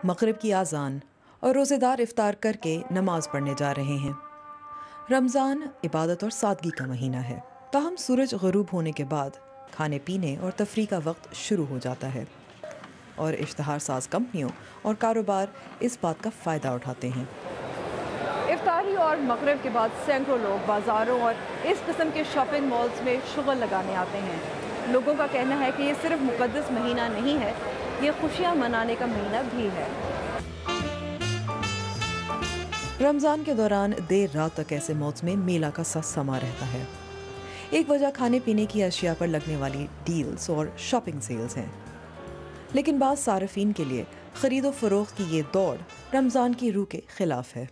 مغرب کی اذان اور روزے دار افطار کر کے نماز پڑھنے جا رہے ہیں۔ رمضان عبادت اور سادگی کا مہینہ ہے، تاہم سورج غروب ہونے کے بعد کھانے پینے اور تفریح کا وقت شروع ہو جاتا ہے، اور اشتہار ساز کمپنیوں اور کاروبار اس بات کا فائدہ اٹھاتے ہیں۔ افطاری اور مغرب کے بعد سینکڑوں لوگ بازاروں اور اس قسم کے شاپنگ مالز میں شغل لگانے آتے ہیں۔ لوگوں کا کہنا ہے کہ یہ صرف مقدس مہینہ نہیں ہے، یہ خوشیاں منانے کا مہینہ بھی ہے۔ رمضان کے دوران دیر رات تک ایسے مالز میں میلہ کا سا سما رہتا ہے۔ ایک وجہ کھانے پینے کی اشیاء پر لگنے والی ڈیلز اور شاپنگ سیلز ہیں، لیکن بعض صارفین کے لیے خرید و فروخت کی یہ دوڑ رمضان کی روح کے خلاف ہے۔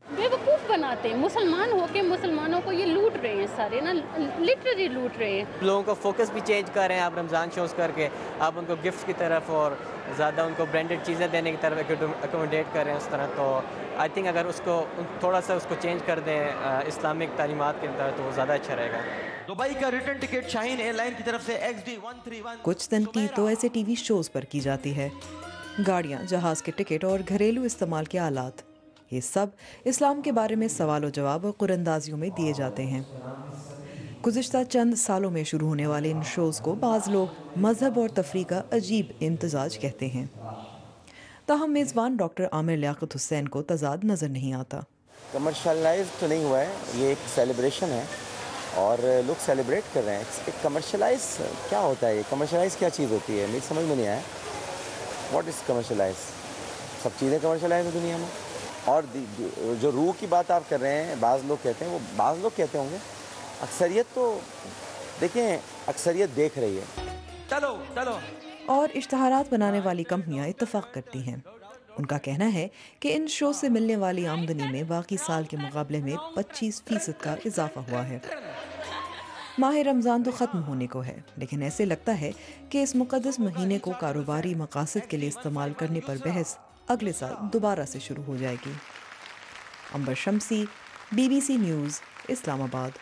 بیوقوف بناتے ہیں، مسلمان ہو کے مسلمانوں کو یہ لوٹ رہے ہیں، سارے نا لٹرلی لوٹ رہے ہیں۔ لوگوں کا فوکس بھی چینج کر رہے ہیں آپ رمضان شوز کر کے، آپ ان کو گفٹ کی طرف اور زیادہ ان کو برانڈڈ چیزیں دینے کی طرف اکوموڈیٹ کر رہے ہیں اس طرح۔ تو آئی تھنک اگر اس کو تھوڑا سا اس کو چینج کر دیں اسلامک تعلیمات کے اندر تو وہ زیادہ اچھا رہے گا۔ دبئی کا ریٹرن ٹکٹ شاہین ایئر لائن کی طرف سے XD131۔ کچھ تنقید تو ایسے ٹی وی شوز پر کی جاتی ہے۔ گاڑیاں، جہاز کے ٹکٹ اور گھریلو استعمال کے آلات، یہ سب اسلام کے بارے میں سوال و جواب اور قراندازیوں میں دیے جاتے ہیں۔ گزشتہ چند سالوں میں شروع ہونے والے ان شوز کو بعض لوگ مذہب اور تفریح کا عجیب امتزاج کہتے ہیں، تاہم میزبان ڈاکٹر عامر لیاقت حسین کو تضاد نظر نہیں آتا۔ کمرشلائز تو نہیں ہوا ہے، یہ ایک سیلیبریشن ہے اور لوگ سیلیبریٹ کر رہے ہیں۔ ایک کمرشلائز کیا ہوتا ہے؟ یہ کمرشلائز کیا چیز ہوتی ہے؟ میری سمجھ میں نہیں آیا۔ What is commercialise? سب چیزیں کمرشلائز ہیں دنیا میں۔ اور جو روح کی بات آپ کر رہے ہیں، بعض لوگ کہتے ہیں، وہ بعض لوگ کہتے ہوں گے، اکثریت تو دیکھیں، اکثریت دیکھ رہی ہے۔ چلو چلو۔ اور اشتہارات بنانے والی کمپنیاں اتفاق کرتی ہیں۔ ان کا کہنا ہے کہ ان شو سے ملنے والی آمدنی میں باقی سال کے مقابلے میں 25% کا اضافہ ہوا ہے۔ ماہ رمضان تو ختم ہونے کو ہے، لیکن ایسے لگتا ہے کہ اس مقدس مہینے کو کاروباری مقاصد کے لیے استعمال کرنے پر بحث اگلے سال دوبارہ سے شروع ہو جائے گی۔ عنبر شمسی، BBC نیوز، اسلام آباد۔